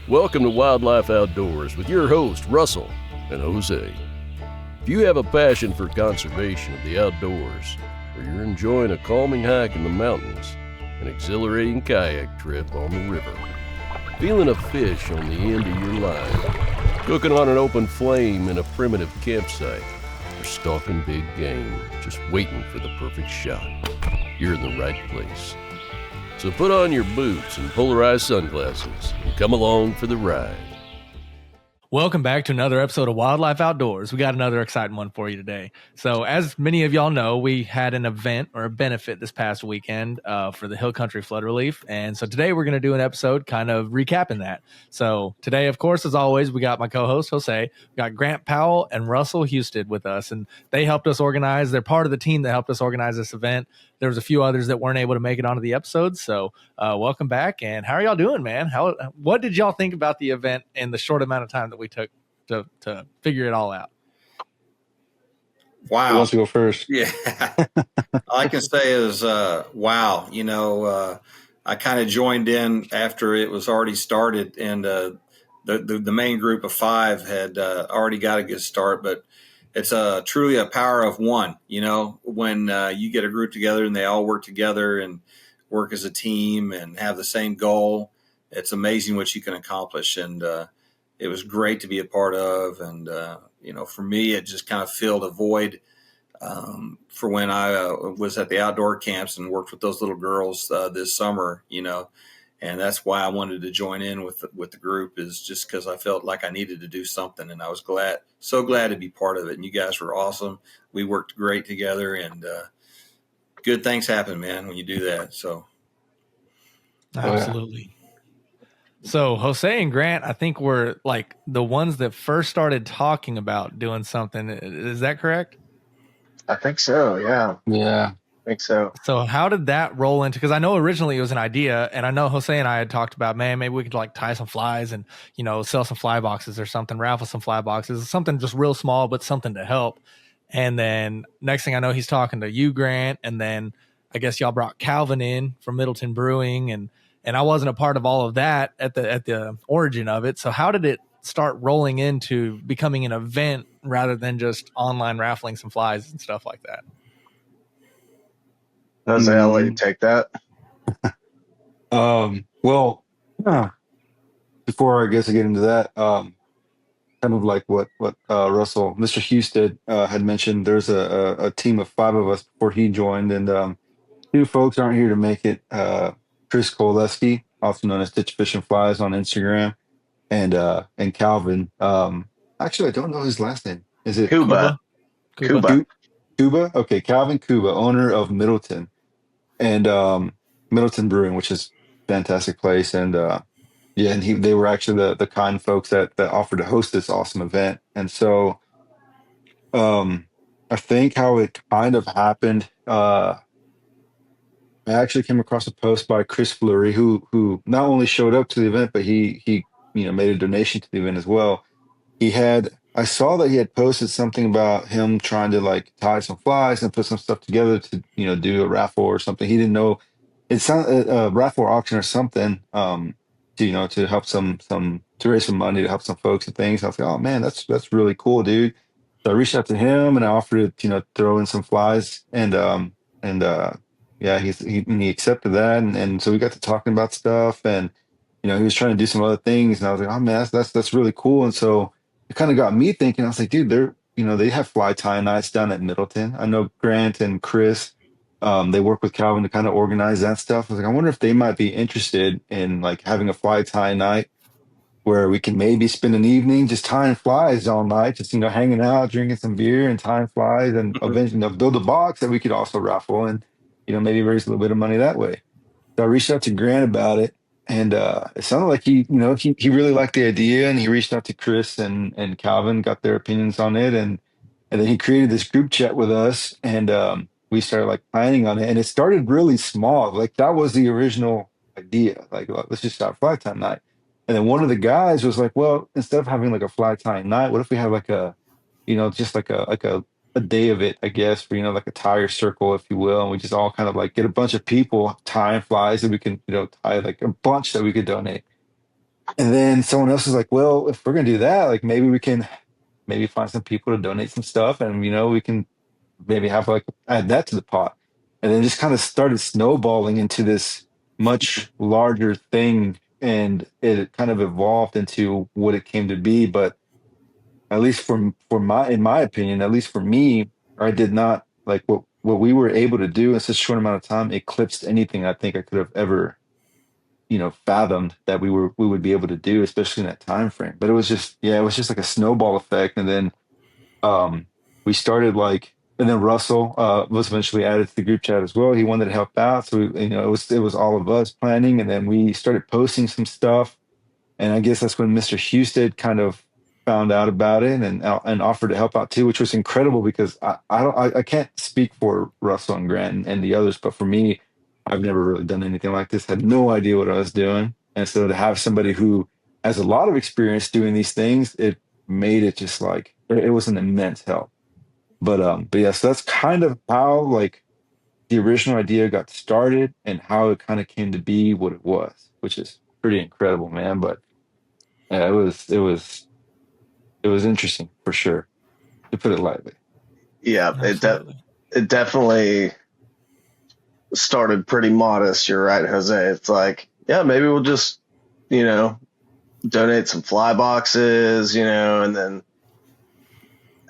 Welcome to Wildlife Outdoors with your host, Russell and Jose. If you have a passion for conservation of the outdoors, or you're enjoying a calming hike in the mountains, an exhilarating kayak trip on the river, feeling a fish on the end of your line, cooking on an open flame in a primitive campsite, or stalking big game, just waiting for the perfect shot, you're in the right place. So put on your boots and polarized sunglasses and come along for the ride. Welcome back to another episode of Wildlife Outdoors. We got another exciting one for you today. So as many of y'all know, we had an event or a benefit this past weekend for the Hill Country Flood Relief. And so today we're going to do an episode kind of recapping that. So today, of course, as always, we got my co-host, Jose. We got Grant Powell and Russell Husted with us. And they helped us organize. They're part of the team that helped us organize this event. There was a few others that weren't able to make it onto the episode. So welcome back. And how are y'all doing, man? What did y'all think about the event in the short amount of time that we took to figure it all out? Wow. Who wants to go first? Yeah. All I can say is, wow. I kind of joined in after it was already started, and the main group of five had already got a good start, but it's truly a power of one, when you get a group together and they all work together and work as a team and have the same goal. It's amazing what you can accomplish. And it was great to be a part of. And, for me, it just kind of filled a void for when I was at the outdoor camps and worked with those little girls this summer, and that's why I wanted to join in with the group, is just because I felt like I needed to do something, and I was so glad to be part of it. And you guys were awesome. We worked great together, and good things happen, man, when you do that. So, absolutely. So Jose and Grant, I think were like the ones that first started talking about doing something. Is that correct? I think so. Yeah. I think so. So how did that roll into, because I know originally it was an idea, and I know Jose and I had talked about, man, maybe we could like tie some flies and, sell some fly boxes or something, raffle some fly boxes, something just real small, but something to help. And then next thing I know, he's talking to you, Grant. And then I guess y'all brought Calvin in from Middleton Brewing, and I wasn't a part of all of that at the origin of it. So how did it start rolling into becoming an event rather than just online raffling some flies and stuff like that? Jose, I'll let you take that. Before I guess I get into that, kind of like what Russell, Mr. Husted had mentioned, there's a team of five of us before he joined, and two folks aren't here to make it. Chris Koleski, also known as Stitch Fish and Flies on Instagram, and Calvin. Actually, I don't know his last name. Is it Kuba? Kuba? Okay, Calvin Kuba, owner of Middleton and Middleton Brewing, which is a fantastic place. And they were actually the kind folks that offered to host this awesome event. And so I think how it kind of happened, I actually came across a post by Chris Fleury, who not only showed up to the event, but he made a donation to the event as well. I saw that he had posted something about him trying to like tie some flies and put some stuff together to, do a raffle or something. He didn't know it sounded a raffle or auction or something, to help to raise some money to help some folks and things. I was like, oh man, that's really cool, dude. So I reached out to him and I offered to, throw in some flies and he accepted that. And so we got to talking about stuff and, he was trying to do some other things. And I was like, oh man, that's really cool. And so it kind of got me thinking. I was like, dude, they have fly tying nights down at Middleton. I know Grant and Chris, they work with Calvin to kind of organize that stuff. I was like, I wonder if they might be interested in like having a fly tying night where we can maybe spend an evening just tying flies all night, just, hanging out, drinking some beer and tying flies, and eventually build a box that we could also raffle and, maybe raise a little bit of money that way. So I reached out to Grant about it. And it sounded like he really liked the idea, and he reached out to Chris and Calvin, got their opinions on it, and then he created this group chat with us, and we started like planning on it, and it started really small. Like that was the original idea. Like let's just start fly time night, and then one of the guys was like, well, instead of having like a fly time night, what if we have like a, just like a day of it, I guess, for, like a tire circle, if you will. And we just all kind of like get a bunch of people tying flies that we can, tie like a bunch that we could donate. And then someone else was like, well, if we're gonna do that, like maybe we can maybe find some people to donate some stuff, and we can maybe have like add that to the pot. And then just kind of started snowballing into this much larger thing, and it kind of evolved into what it came to be. But at least for my in my opinion, at least for me, I did not like what we were able to do in such a short amount of time eclipsed anything I think I could have ever fathomed that we would be able to do, especially in that time frame. But it was just like a snowball effect. And then um we started like and then Russell was eventually added to the group chat as well. He wanted to help out. So it was all of us planning, and then we started posting some stuff. And I guess that's when Mr. Husted kind of found out about it and offered to help out too, which was incredible because I can't speak for Russell and Grant and the others, but for me, I've never really done anything like this. Had no idea what I was doing, and so to have somebody who has a lot of experience doing these things, it made it just like it was an immense help. But yeah, so that's kind of how like the original idea got started and how it kind of came to be what it was, which is pretty incredible, man. But yeah, it was interesting for sure, to put it lightly. Yeah, Absolutely. it definitely started pretty modest. You're right, Jose. It's like, yeah, maybe we'll just, donate some fly boxes, and then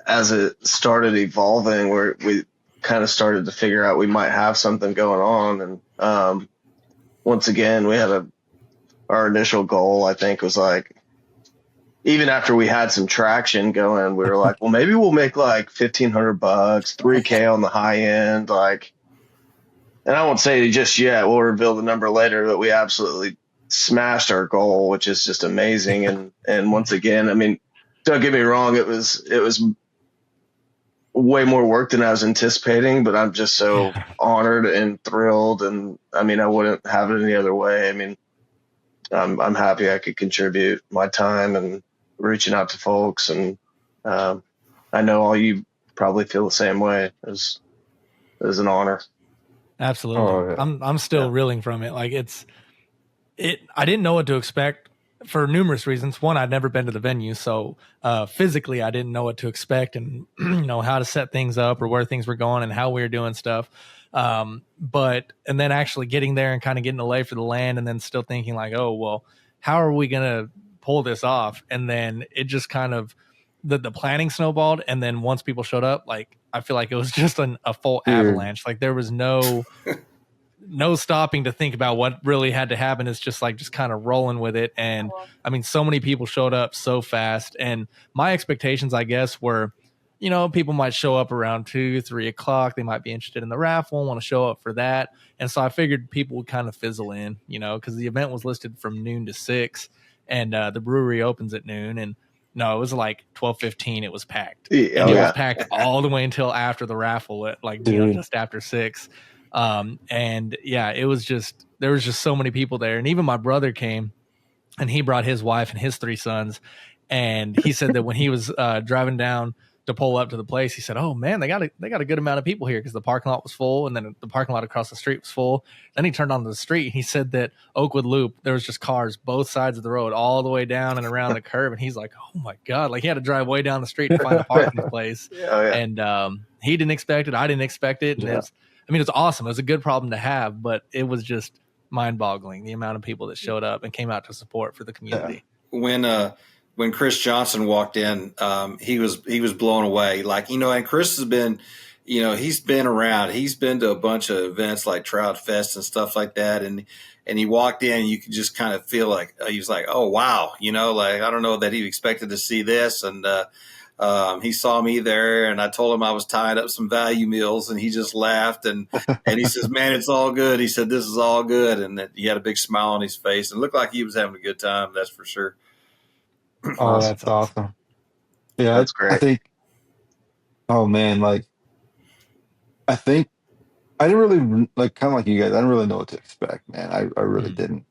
as it started evolving, we kind of started to figure out we might have something going on. And once again, we had our initial goal, I think, was like, even after we had some traction going, we were like, well, maybe we'll make like $1,500, $3K on the high end. Like, and I won't say just yet, we'll reveal the number later, but we absolutely smashed our goal, which is just amazing. And once again, I mean, don't get me wrong, it was way more work than I was anticipating, but I'm just so honored and thrilled. And I mean, I wouldn't have it any other way. I mean, I'm happy I could contribute my time and reaching out to folks. And I know all you probably feel the same way. It was an honor. Absolutely. Oh, yeah. I'm still reeling from it. Like I didn't know what to expect for numerous reasons. One, I'd never been to the venue, so physically I didn't know what to expect and how to set things up or where things were going and how we were doing stuff. And then actually getting there and kind of getting a lay for the land, and then still thinking like, oh well, how are we gonna pull this off? And then it just kind of the planning snowballed, and then once people showed up, like I feel like it was just a full avalanche. Like there was no stopping to think about what really had to happen. It's just kind of rolling with it. And I mean, so many people showed up so fast, and my expectations, I guess, were, people might show up around 2-3 o'clock. They might be interested in the raffle, want to show up for that. And so I figured people would kind of fizzle in, because the event was listed from noon to 6, and the brewery opens at noon. And no, it was like 12:15. It was packed. And it was packed all the way until after the raffle at just after 6. And yeah, there was just so many people there. And even my brother came, and he brought his wife and his 3 sons. And he said that when he was driving down to pull up to the place, he said, oh man, they got a good amount of people here, because the parking lot was full, and then the parking lot across the street was full. Then he turned onto the street, and he said that Oakwood Loop, there was just cars both sides of the road all the way down and around the curve. And he's like, oh my God, like he had to drive way down the street to find a parking place. And he didn't expect it. I didn't expect it. And it's awesome. It was a good problem to have, but it was just mind-boggling, the amount of people that showed up and came out to support for the community. When Chris Johnson walked in, he was blown away. Like, and Chris has been, he's been around. He's been to a bunch of events like Trout Fest and stuff like that. And he walked in, and you could just kind of feel like he was like, oh wow, like I don't know that he expected to see this. And he saw me there, and I told him I was tying up some value meals, and he just laughed and he says, man, it's all good. He said, this is all good. And that he had a big smile on his face and looked like he was having a good time. That's for sure. Oh, that's awesome. Yeah, that's great. I think, oh man, like, I think I didn't really like, kind of like you guys, I didn't really know what to expect, man. I really didn't.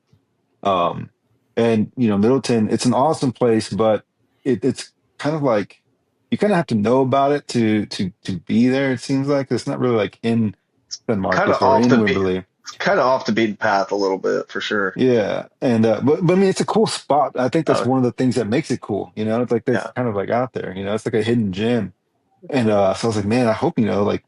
And Middleton, it's an awesome place, but it's kind of like you kind of have to know about it to be there. It seems like it's not really like in San Marcos or in Wimberley. it's kind of off the beaten path a little bit for sure. Yeah, and but I mean, it's a cool spot. I think that's Oh, one of the things that makes it cool. It's like that's yeah, kind of like out there. It's like a hidden gem. And so I was like, man, I hope like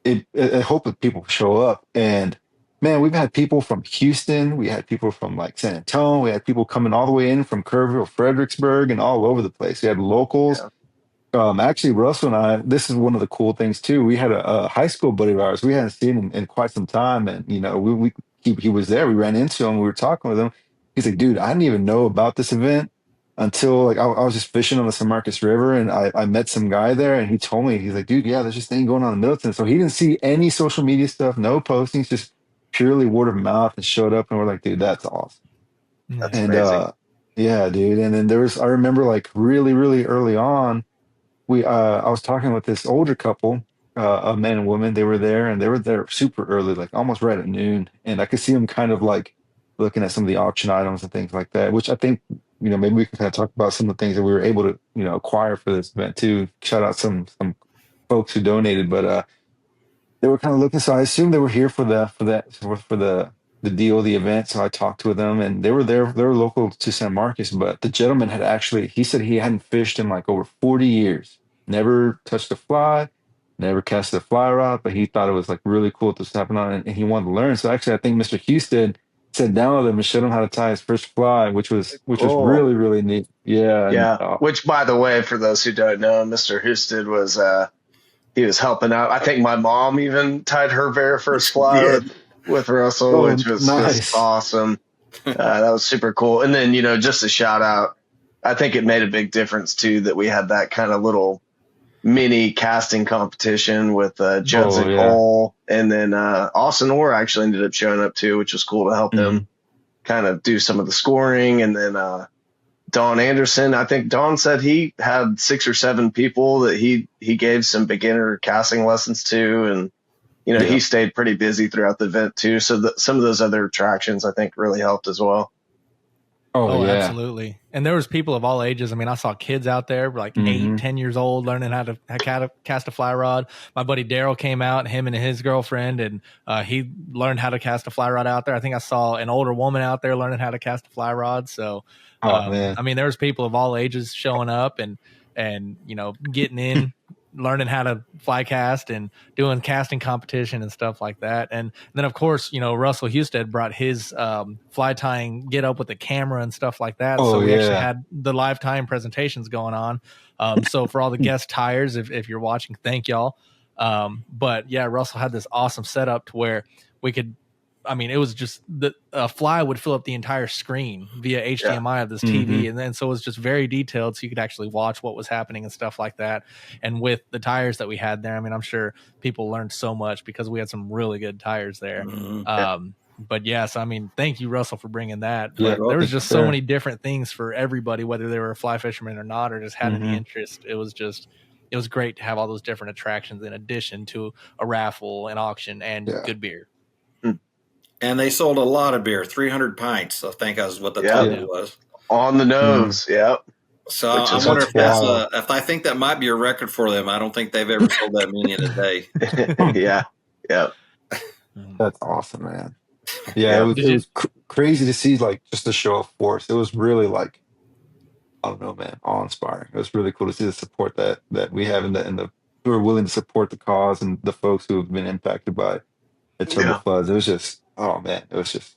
I hope that people show up. And man, we've had people from Houston, we had people from like San Antonio, we had people coming all the way in from Kerrville, Fredericksburg, and all over the place. We had locals. yeah, Actually, Russell and I, this is one of the cool things too. We had a high school buddy of ours we hadn't seen in quite some time, and he was there. We ran into him. We were talking with him. He's like, dude, I didn't even know about this event until like I was just fishing on the San Marcos River, and I met some guy there, and he told me, he's like, dude, yeah, there's this thing going on in Middleton. So he didn't see any social media stuff, no postings, just purely word of mouth, and showed up, and we're like, dude, that's awesome. that's And amazing. yeah, dude. And then I remember like really, really early on I was talking with this older couple, a man and woman. They were there, and they were there super early, like almost right at noon. And I could see them kind of like looking at some of the auction items and things like that, which I think, maybe we can kind of talk about some of the things that we were able to, acquire for this event too. Shout out some folks who donated, but they were kind of looking. So I assumed they were here for the deal, the event. So I talked with them, and they were there. They were local to San Marcos, but the gentleman had actually, he said he hadn't fished in like over 40 years, never touched a fly, never casted a fly rod, but he thought it was like really cool to step on, and he wanted to learn. So actually, I think Mr. Houston sat down with him and showed him how to tie his first fly, which was Cool. really, really neat. Yeah, and Yeah. Which, by the way, for those who don't know, Mr. Husted was he was helping out. I think my mom even tied her very first fly Did. with Russell, oh, which was just nice. awesome. That was super cool. And then, just a shout out. I think it made a big difference too that we had that kind of little mini casting competition with Judd Oh and yeah. Cole, and then Austin Orr actually ended up showing up too, which was cool to help him kind of do some of the scoring. And then Don Anderson, I think Don said he had 6 or 7 people that he gave some beginner casting lessons to, and he stayed pretty busy throughout the event too. So some of those other attractions I think really helped as well. Oh yeah. Absolutely. And there was people of all ages. I mean, I saw kids out there like 8, 10 years old learning how to cast a fly rod. My buddy Daryl came out, him and his girlfriend, and he learned how to cast a fly rod out there. I think I saw an older woman out there learning how to cast a fly rod. So, Oh man. I mean, there was people of all ages showing up and getting in, learning how to fly cast and doing casting competition and stuff like that. And then of course, Russell Husted brought his fly tying get up with the camera and stuff like that. Oh So we actually yeah. had the live tying presentations going on. So for all the guest tyers, if you're watching, thank y'all. But yeah, Russell had this awesome setup to where we could, I mean, it was just a fly would fill up the entire screen via HDMI of this TV. And then so it was just very detailed. So you could actually watch what was happening and stuff like that. And with the tires that we had there, I mean, I'm sure people learned so much because we had some really good tires there. But yes, I mean, thank you, Russell, for bringing that. Yeah, But there was just so many different things for everybody, whether they were a fly fisherman or not, or just had any interest. It was great to have all those different attractions in addition to a raffle, an auction, and good beer. And they sold a lot of beer, 300 pints, I think was what the total was. On the nose, yep. So I wonder if if I think that might be a record for them. I don't think they've ever sold that many in a day. Yeah. That's awesome, man. Yeah, it was crazy to see like just the show of force. It was really like, I don't know, man, awe-inspiring. It was really cool to see the support that we have in the who are willing to support the cause and the folks who have been impacted by the turbo floods. It was just, oh man, it was just,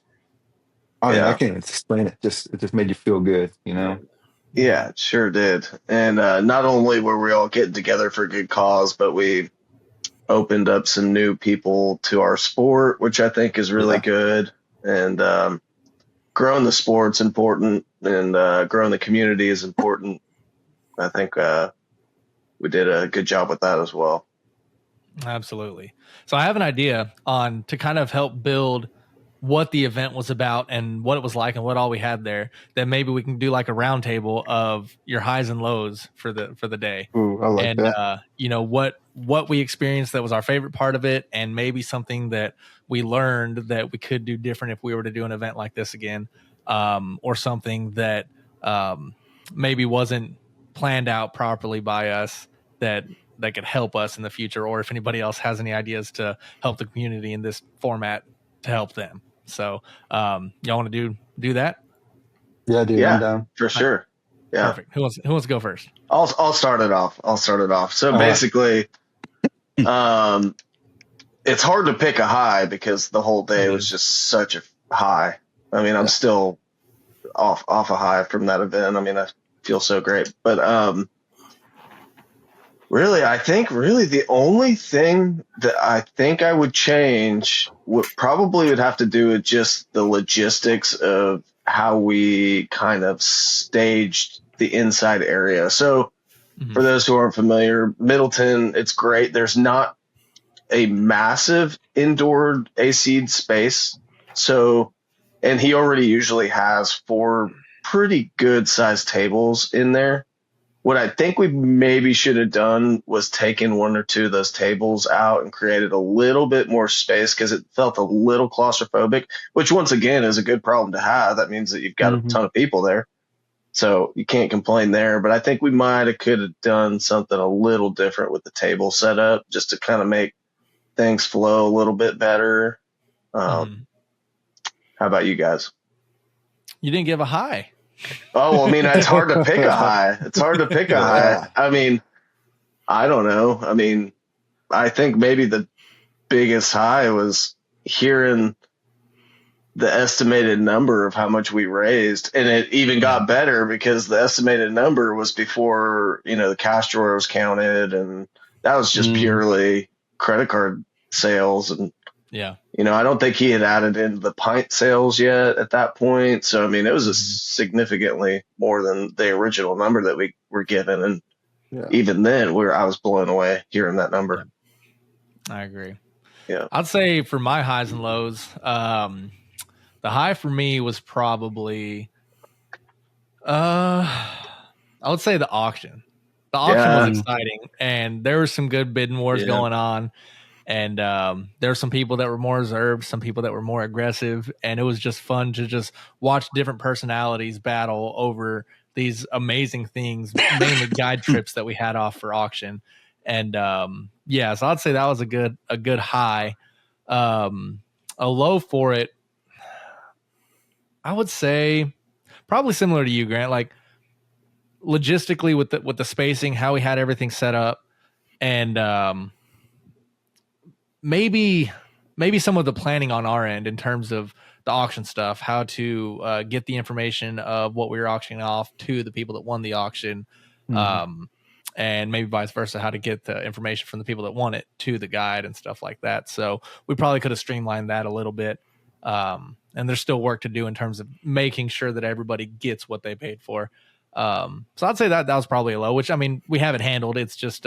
I can't even explain it. It just made you feel good, Yeah, it sure did. And not only were we all getting together for a good cause, but we opened up some new people to our sport, which I think is really good. And growing the sport's important, and growing the community is important. I think we did a good job with that as well. Absolutely. So I have an idea to kind of help build what the event was about and what it was like and what all we had there, that maybe we can do like a roundtable of your highs and lows for the day. Ooh, I like that. What we experienced that was our favorite part of it, and maybe something that we learned that we could do different if we were to do an event like this again, or something that maybe wasn't planned out properly by us that could help us in the future, or if anybody else has any ideas to help the community in this format. to help them. So y'all want to do that? Yeah, dude, I'm down. For sure. Yeah. Perfect. Who wants to go first? I'll start it off. So All basically, it's hard to pick a high because the whole day was just such a high. I mean, I'm still off a high from that event. I mean, I feel so great, but really, I think the only thing that I think I would change would have to do with just the logistics of how we kind of staged the inside area. So for those who aren't familiar, Middleton, it's great. There's not a massive indoor AC space. So, and he already usually has 4 pretty good sized tables in there. What I think we maybe should have done was taken 1 or 2 of those tables out and created a little bit more space because it felt a little claustrophobic, which once again is a good problem to have. That means that you've got a ton of people there. So you can't complain there. But I think we could have done something a little different with the table setup just to kind of make things flow a little bit better. How about you guys? You didn't give a high. Oh, well, I mean, it's hard to pick a high. High. I mean, I don't know. I mean, I think maybe the biggest high was hearing the estimated number of how much we raised. And it even got better because the estimated number was before, the cash drawer was counted. And that was just purely credit card sales. And I don't think he had added in the pint sales yet at that point. So, I mean, it was a significantly more than the original number that we were given. And even then I was blown away hearing that number. Yeah. I agree. Yeah. I'd say for my highs and lows, the high for me was probably, I would say the auction. The auction was exciting and there was some good bidding wars going on. And there were some people that were more reserved, some people that were more aggressive, and it was just fun to just watch different personalities battle over these amazing things, mainly guide trips that we had off for auction. And so I'd say that was a good high. A low for it, I would say probably similar to you, Grant, like logistically with the spacing, how we had everything set up, and maybe some of the planning on our end in terms of the auction stuff, how to get the information of what we were auctioning off to the people that won the auction, and maybe vice versa, how to get the information from the people that won it to the guide and stuff like that. So we probably could have streamlined that a little bit. And there's still work to do in terms of making sure that everybody gets what they paid for. So I'd say that was probably a low, which, I mean, we have it handled. It's just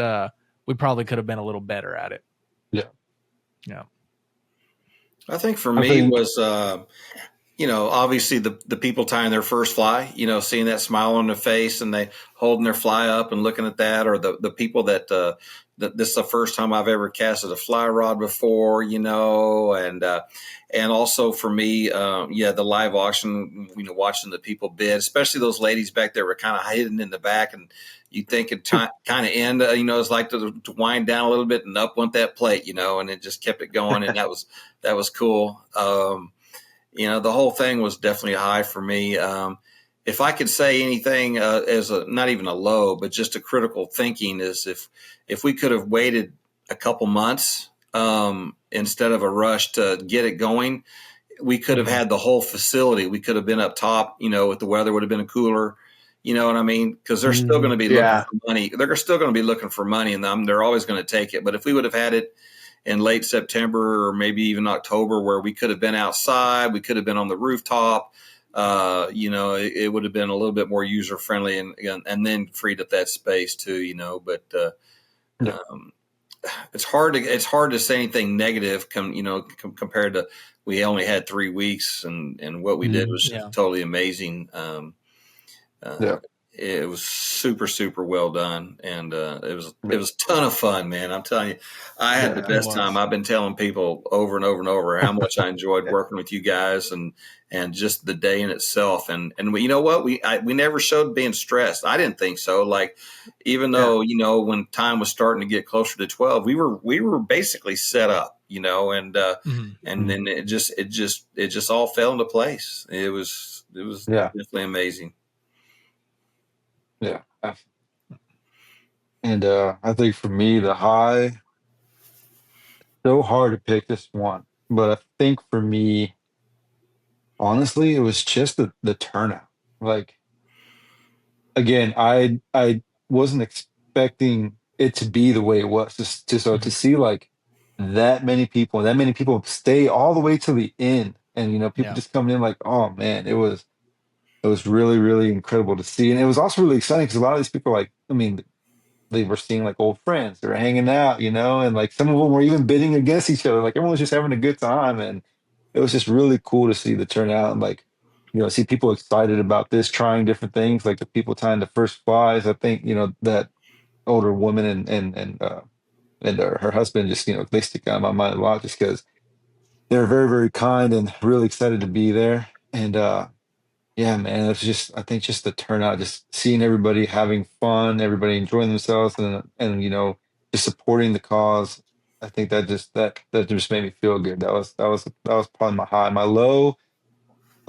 we probably could have been a little better at it. Yeah. I think for me was, obviously the people tying their first fly, seeing that smile on their face and they holding their fly up and looking at that, or the people that this is the first time I've ever casted a fly rod before, and also for me, the live auction, watching the people bid, especially those ladies back there were kind of hidden in the back, and you think it kind of end, it's like to wind down a little bit and up went that plate, and it just kept it going. And that was cool. The whole thing was definitely a high for me. If I could say anything as not even a low, but just a critical thinking is if we could have waited a couple months instead of a rush to get it going, we could have had the whole facility. We could have been up top, if the weather would have been cooler, you know what I mean? Because they're still going to be looking for money. They're still going to be looking for money, and they're always going to take it. But if we would have had it in late September or maybe even October, where we could have been outside, we could have been on the rooftop, it would have been a little bit more user friendly and then freed up that space too, But it's hard to say anything negative compared to we only had 3 weeks and what we did was totally amazing. It was super, super well done. And it was a ton of fun, man. I'm telling you, I had the best time. I've been telling people over and over and over how much I enjoyed working with you guys and just the day in itself. And you know what? We never showed being stressed. I didn't think so. Like, even though, when time was starting to get closer to 12, we were basically set up. and then it just all fell into place. It was definitely amazing. Yeah. And I think for me, the high, so hard to pick this one, but I think for me, honestly, it was just the turnout. Like, again, I wasn't expecting it to be the way it was. So to see like that many people stay all the way to the end, and people just coming in like, oh man, it was really, really incredible to see. And it was also really exciting because a lot of these people, like, I mean, they were seeing like old friends, they were hanging out, and like some of them were even bidding against each other. Like everyone was just having a good time. And it was just really cool to see the turnout and like, see people excited about this, trying different things, like the people tying the first flies. I think, that older woman and her husband just, they stick out in my mind a lot just because they're very, very kind and really excited to be there. And, yeah, man, it's just I think just the turnout, just seeing everybody having fun, everybody enjoying themselves, and just supporting the cause. I think that just made me feel good. That was probably my high. My low,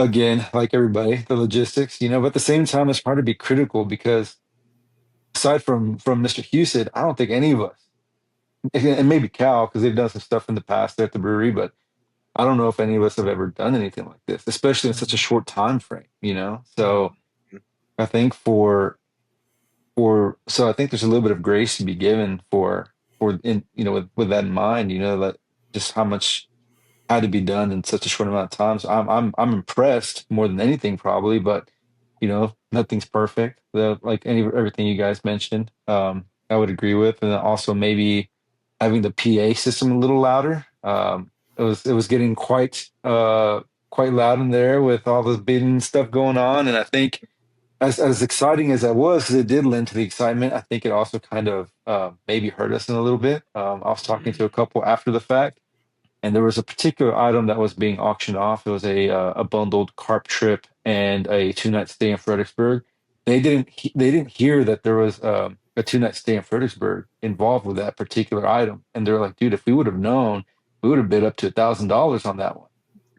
again, like everybody, the logistics, but at the same time, it's hard to be critical because aside from Mr. Husted, I don't think any of us, and maybe Cal, because they've done some stuff in the past there at the brewery, but I don't know if any of us have ever done anything like this, especially in such a short time frame. So I think so I think there's a little bit of grace to be given for with that in mind, that just how much had to be done in such a short amount of time. So I'm impressed more than anything probably, but nothing's perfect. Like everything you guys mentioned, I would agree with, and then also maybe having the PA system a little louder. It was getting quite loud in there with all the bidding stuff going on, and I think as exciting as that was, because it did lend to the excitement, I think it also kind of maybe hurt us in a little bit. I was talking to a couple after the fact, and there was a particular item that was being auctioned off. It was a bundled carp trip and a 2-night stay in Fredericksburg. They didn't hear that there was a 2-night stay in Fredericksburg involved with that particular item, and they're like, "Dude, if we would have known, we would have bid up to $1,000 on that one."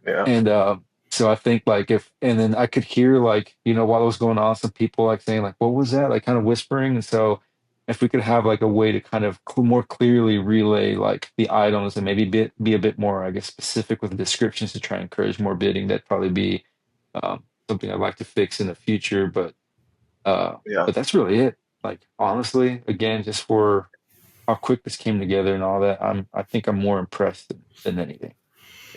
Yeah. And so I think like and then I could hear like, while it was going on, some people like saying like, "What was that?" Like kind of whispering. And so if we could have like a way to kind of more clearly relay like the items and maybe be a bit more, I guess, specific with the descriptions to try and encourage more bidding, that'd probably be something I'd like to fix in the future. But that's really it. Like honestly, again, just for how quick this came together and all that, I think I'm more impressed than anything.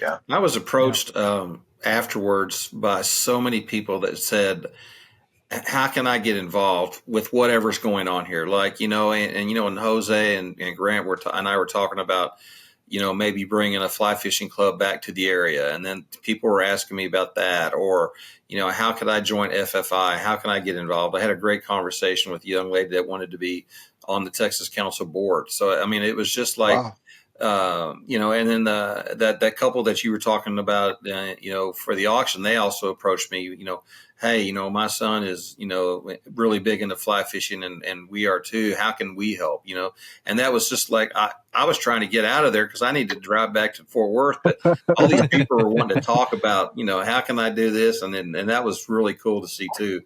Yeah. I was approached afterwards by so many people that said, how can I get involved with whatever's going on here? Like, and Jose and Grant and I were talking about, maybe bringing a fly fishing club back to the area. And then people were asking me about that, or, how could I join FFI? How can I get involved? I had a great conversation with a young lady that wanted to be on the Texas Council board. So, I mean, it was just like, Wow. And then that couple that you were talking about, for the auction, they also approached me, hey, my son is, really big into fly fishing and we are too. How can we help? And that was just like, I was trying to get out of there because I needed to drive back to Fort Worth, but all these people were wanting to talk about, how can I do this? And that was really cool to see too,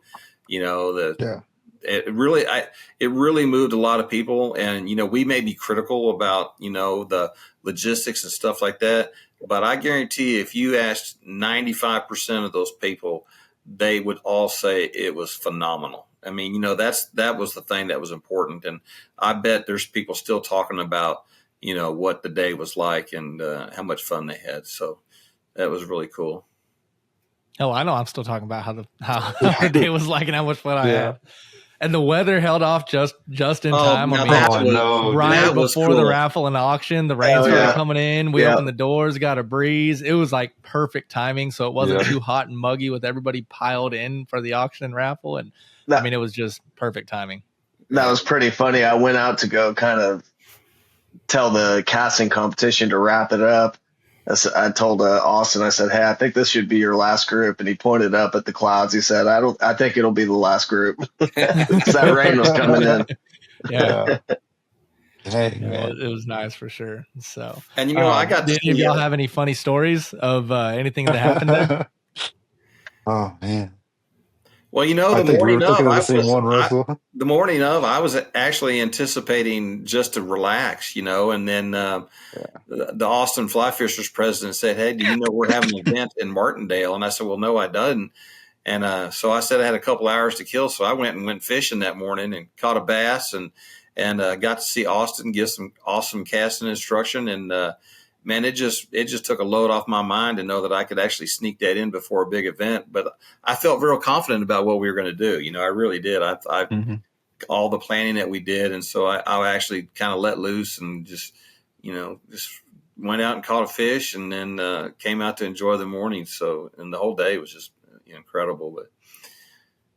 It really moved a lot of people, and we may be critical about the logistics and stuff like that, but I guarantee if you asked 95% of those people, they would all say it was phenomenal. I mean, that was the thing that was important, and I bet there's people still talking about what the day was like and how much fun they had. So that was really cool. Oh, I know. I'm still talking about how the day was like and how much fun I had. And the weather held off just in time. Right before the raffle and auction, the rain started coming in. We opened the doors, got a breeze. It was like perfect timing, so it wasn't too hot and muggy with everybody piled in for the auction and raffle. And it was just perfect timing. That was pretty funny. I went out to go kind of tell the casting competition to wrap it up. I told Austin, I said, "Hey, I think this should be your last group." And he pointed up at the clouds. He said, I think it'll be the last group. That rain was coming in. Yeah. Dang, You know, man. it was nice for sure. So, And you know, I got to did any of see y'all have any funny stories of anything that happened there? Oh man. well, you know, I think we were thinking of the same one, Russell. the morning of, I was actually anticipating just to relax, you know, and then the Austin Fly Fishers president said, "Hey, do you know we're having an event in Martindale?" And I said, "Well, no, I didn't." And so I said I had a couple hours to kill, so I went fishing that morning and caught a bass and got to see Austin give some awesome casting instruction. And man, it just took a load off my mind to know that I could actually sneak that in before a big event. But I felt real confident about what we were going to do. You know, I really did. I Mm-hmm. all the planning that we did, and so I actually kind of let loose and just went out and caught a fish, and then came out to enjoy the morning. So, and the whole day was just incredible. But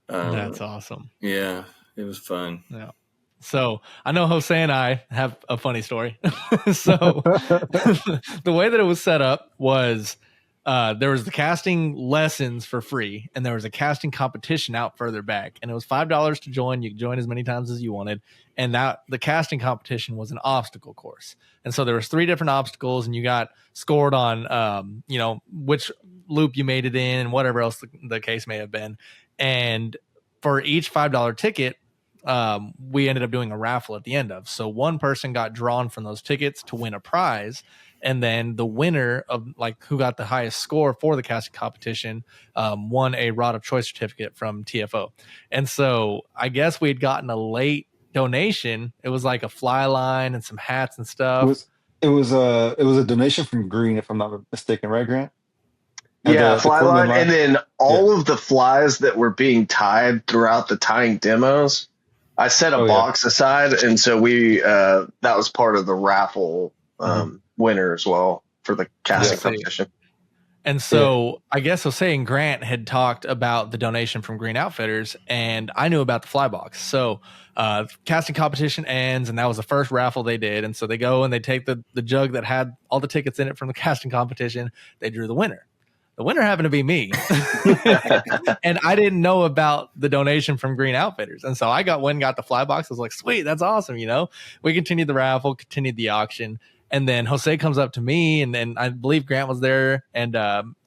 That's awesome. yeah, it was fun. Yeah. So I know Jose and I have a funny story. So the way that it was set up was there was the casting lessons for free, and there was a casting competition out further back, and it was $5 to join. You could join as many times as you wanted, and that the casting competition was an obstacle course. And so there was 3 different obstacles, and you got scored on which loop you made it in and whatever else the case may have been. And for each $5 ticket, we ended up doing a raffle at the end of. So one person got drawn from those tickets to win a prize. And then the winner of like who got the highest score for the casting competition won a rod of choice certificate from TFO. And so I guess we had gotten a late donation. It was like a fly line and some hats and stuff. It was a donation from Green, if I'm not mistaken, right, Grant? And Yeah, the fly Cortland line, and then all of the flies that were being tied throughout the tying demos, I set a box aside, and so we that was part of the raffle winner as well for the casting competition. And so I guess Jose and Grant had talked about the donation from Green Outfitters, and I knew about the fly box. So casting competition ends, and that was the first raffle they did. And so they go and they take the jug that had all the tickets in it from the casting competition. They drew the winner. The winner happened to be me. And I didn't know about the donation from Green Outfitters. And so I got the fly box. I was like, sweet, that's awesome. You know, we continued the raffle, continued the auction. And then Jose comes up to me, and then I believe Grant was there, and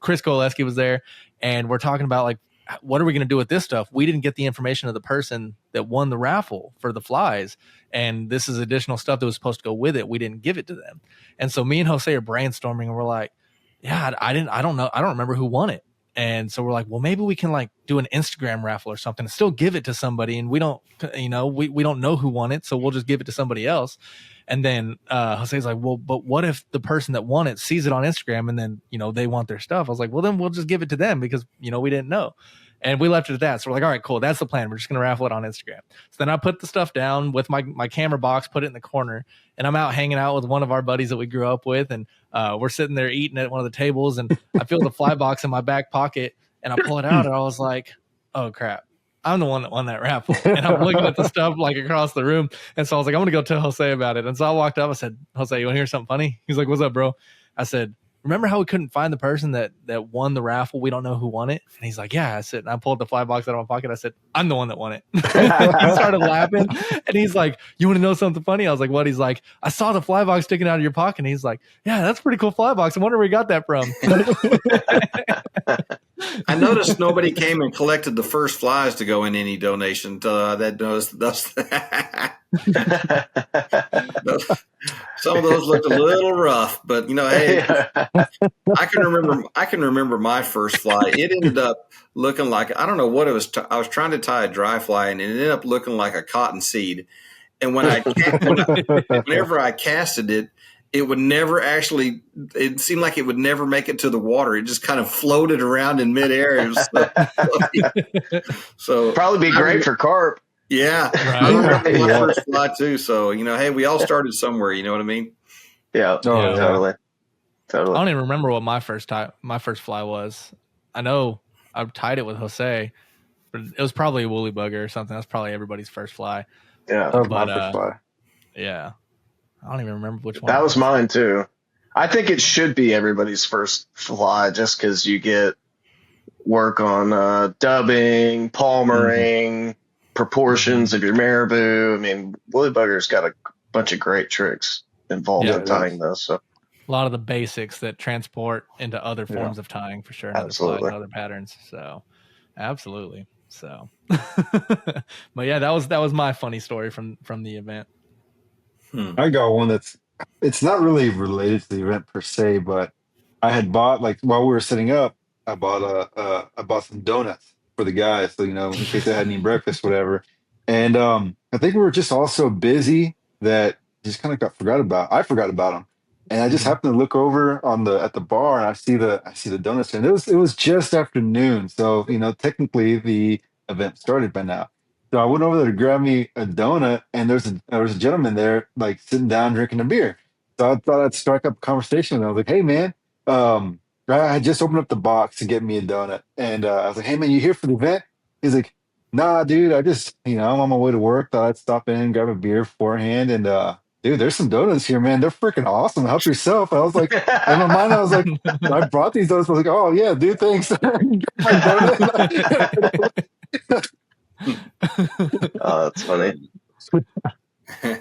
Chris Koleski was there. And we're talking about, like, what are we going to do with this stuff? We didn't get the information of the person that won the raffle for the flies. And this is additional stuff that was supposed to go with it. We didn't give it to them. And so me and Jose are brainstorming, and we're like, yeah, I don't know. I don't remember who won it. And so we're like, well, maybe we can like do an Instagram raffle or something and still give it to somebody. And we don't, we don't know who won it. So we'll just give it to somebody else. And then Jose's like, well, but what if the person that won it sees it on Instagram and then, they want their stuff? I was like, well, then we'll just give it to them because, we didn't know. And we left it at that. So we're like, all right, cool. That's the plan. We're just going to raffle it on Instagram. So then I put the stuff down with my camera box, put it in the corner, and I'm out hanging out with one of our buddies that we grew up with. And we're sitting there eating at one of the tables, and I feel the fly box in my back pocket, and I pull it out, and I was like, oh, crap. I'm the one that won that raffle. And I'm looking at the stuff like across the room. And so I was like, I'm going to go tell Jose about it. And so I walked up. I said, Jose, you want to hear something funny? He's like, what's up, bro? I said, remember how we couldn't find the person that won the raffle? We don't know who won it. And he's like, yeah. I said, and I pulled the fly box out of my pocket. I said, I'm the one that won it. He started laughing, and he's like, you want to know something funny? I was like, what? He's like, I saw the fly box sticking out of your pocket. And he's like, yeah, that's a pretty cool fly box. I wonder where you got that from. I noticed nobody came and collected the first flies to go in any donation. Some of those looked a little rough, but hey, I can remember my first fly. It ended up looking like, I don't know what it was. I was trying to tie a dry fly, and it ended up looking like a cotton seed. And whenever I casted it, it would never actually, it seemed like it would never make it to the water. It just kind of floated around in midair. It was so probably be great for carp. Yeah. Right. I remember my first fly too. So, hey, we all started somewhere. You know what I mean? Yeah. Totally. I don't even remember what my first fly was. I know I tied it with Jose, but it was probably a woolly bugger or something. That's probably everybody's first fly. Yeah. That was my first fly. Yeah. I don't even remember which one. That was mine too. I think it should be everybody's first fly just because you get work on dubbing, palmering, proportions of your marabou. I mean, woolly bugger's got a bunch of great tricks involved in tying those. So a lot of the basics that transport into other forms of tying for sure, and other flies and other patterns. So absolutely. So but yeah, that was my funny story from the event. I got one it's not really related to the event per se, but I had bought, like, while we were setting up, I bought some donuts for the guys, so in case they had any breakfast, whatever. And I think we were just all so busy that just kind of got forgot about. I forgot about them, and I just happened to look over at the bar, and I see the donuts, and it was just afternoon, so technically the event started by now. So I went over there to grab me a donut, and there was a gentleman there, like, sitting down drinking a beer. So I thought I'd strike up a conversation with him. I was like, "Hey, man, I just opened up the box to get me a donut," and I was like, "Hey, man, you here for the event?" He's like, "Nah, dude, I just I'm on my way to work. Thought I'd stop in, grab a beer beforehand, and dude, there's some donuts here, man. They're freaking awesome. Help yourself." And I was like, in my mind, I was like, I brought these donuts. I was like, "Oh yeah, dude, thanks." My donut. Oh, that's funny.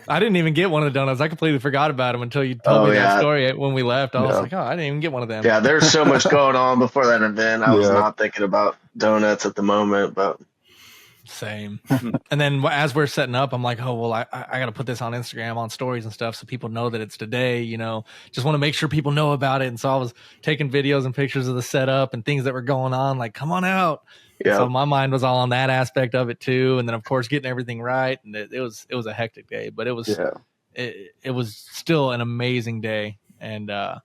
I didn't even get one of the donuts. I completely forgot about them until you told me that story when we left. I was like, oh, I didn't even get one of them. Yeah, there's so much going on before that event. I was not thinking about donuts at the moment, but same. And then as we're setting up, I'm like, oh, well, I got to put this on Instagram, on stories and stuff, so people know that it's today, just want to make sure people know about it. And so I was taking videos and pictures of the setup and things that were going on, like, come on out. Yeah. So my mind was all on that aspect of it too. And then of course getting everything right. And it was a hectic day, but it was it was still an amazing day. And I'm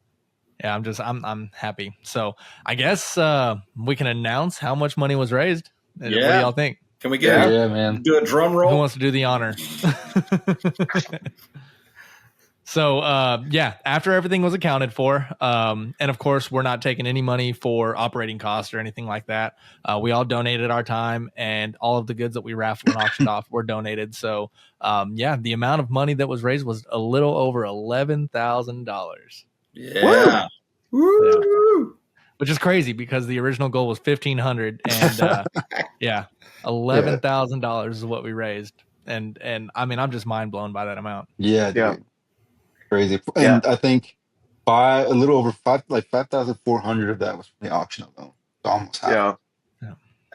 happy. So I guess we can announce how much money was raised. What do y'all think? Can we get man. Do a drum roll? Who wants to do the honor? So, after everything was accounted for, and of course, we're not taking any money for operating costs or anything like that. We all donated our time, and all of the goods that we raffled and auctioned off were donated. So, the amount of money that was raised was a little over $11,000. Yeah. Woo! Which is crazy because the original goal was $1,500, and $11,000 is what we raised. And I mean, I'm just mind blown by that amount. Yeah, dude. Crazy. And I think by a little over 5,400 of that was from the auction alone. So almost half. Yeah.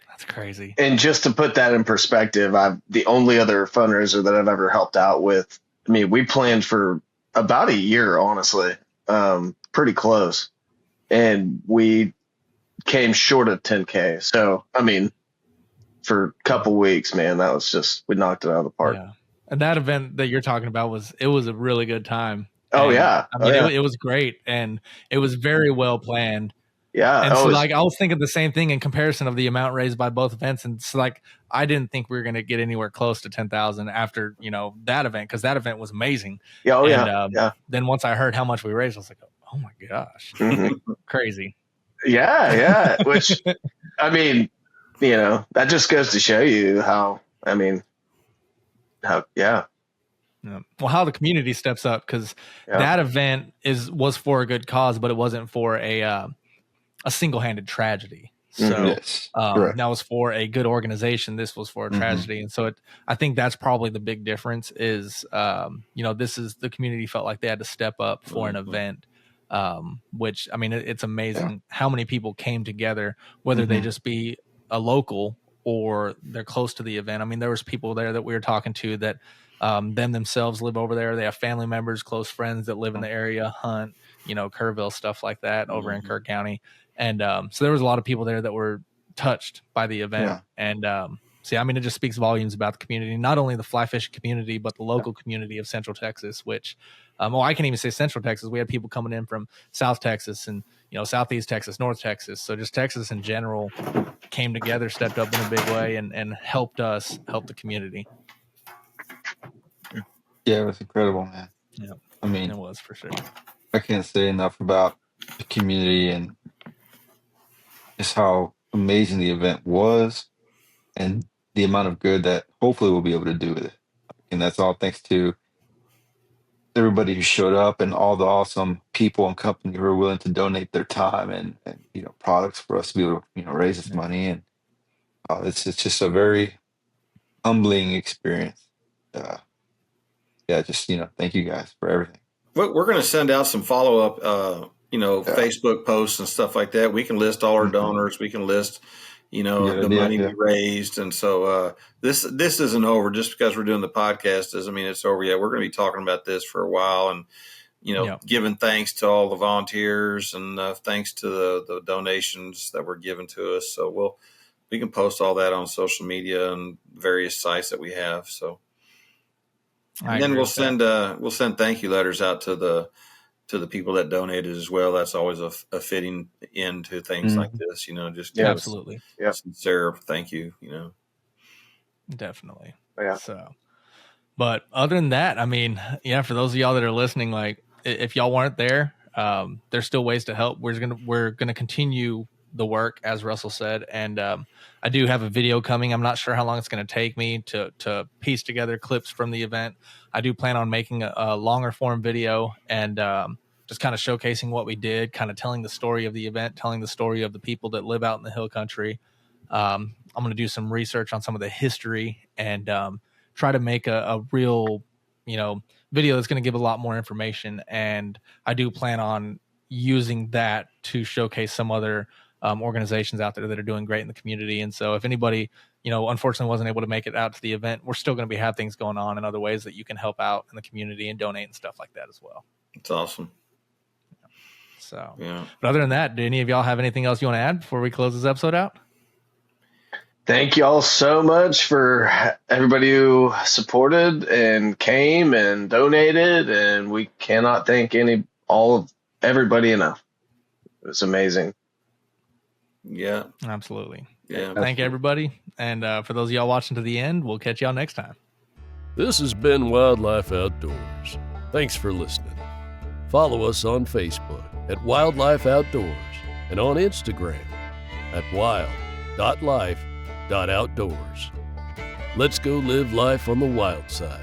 That's crazy. And just to put that in perspective, the only other fundraiser that I've ever helped out with, I mean, we planned for about a year, honestly, pretty close. And we came short of 10K. So, I mean, for a couple weeks, man, that was we knocked it out of the park. Yeah. And that event that you're talking about was a really good time. Oh, and, yeah. I mean, it was great. And it was very well planned. Yeah. And so I was thinking the same thing in comparison of the amount raised by both events. And so I didn't think we were going to get anywhere close to 10,000 after, that event, because that event was amazing. Yeah. Then once I heard how much we raised, I was like, oh my gosh, crazy. Yeah. Which, I mean, that just goes to show you how how the community steps up, because that event was for a good cause, but it wasn't for a single-handed tragedy. So that was for a good organization. This was for a tragedy. And so I think that's probably the big difference is, this is the community felt like they had to step up for an event, which, I mean, it's amazing how many people came together, whether they just be a local or they're close to the event. I mean, there was people there that we were talking to that themselves live over there. They have family members, close friends that live in the area, Hunt, Kerrville, stuff like that over in Kirk County. And so there was a lot of people there that were touched by the event. And I mean, it just speaks volumes about the community, not only the fly fishing community, but the local community of Central Texas, which, I can even say Central Texas. We had people coming in from South Texas and, Southeast Texas, North Texas. So just Texas in general came together, stepped up in a big way and helped us help the community. Yeah, it was incredible, man. Yeah. I mean, it was for sure. I can't say enough about the community and just how amazing the event was and the amount of good that hopefully we'll be able to do with it. And that's all thanks to everybody who showed up and all the awesome people and company who are willing to donate their time and products for us to be able to raise this money. And it's just a very humbling experience. yeah, just, thank you guys for everything. We're going to send out some follow up, Facebook posts and stuff like that. We can list all our donors. We can list, the money we raised. And so this isn't over. Just because we're doing the podcast doesn't mean it's over yet. We're going to be talking about this for a while, and giving thanks to all the volunteers and thanks to the donations that were given to us. So we can post all that on social media and various sites that we have. So, and then we'll send thank you letters out to the people that donated as well. That's always a fitting end to things like this, just absolutely. Yeah. Sincere thank you, Definitely. Yeah. So, but other than that, I mean, for those of y'all that are listening, like if y'all weren't there, there's still ways to help. We're going to continue the work, as Russell said. And I do have a video coming. I'm not sure how long it's going to take me to piece together clips from the event. I do plan on making a longer form video and just kind of showcasing what we did, kind of telling the story of the event, telling the story of the people that live out in the hill country. I'm going to do some research on some of the history and try to make a real, video that's going to give a lot more information. And I do plan on using that to showcase some other organizations out there that are doing great in the community. And so if anybody, unfortunately wasn't able to make it out to the event, we're still going to have things going on in other ways that you can help out in the community and donate and stuff like that as well. It's awesome. So, yeah. But other than that, do any of y'all have anything else you want to add before we close this episode out? Thank you all so much for everybody who supported and came and donated, and we cannot thank everybody enough. It was amazing. Yeah, absolutely. Yeah, thank everybody, and for those of y'all watching to the end, we'll catch y'all next time. This has been Wildlife Outdoors. Thanks for listening. Follow us on Facebook at Wildlife Outdoors and on Instagram at wild.life.outdoors. Let's go live life on the wild side.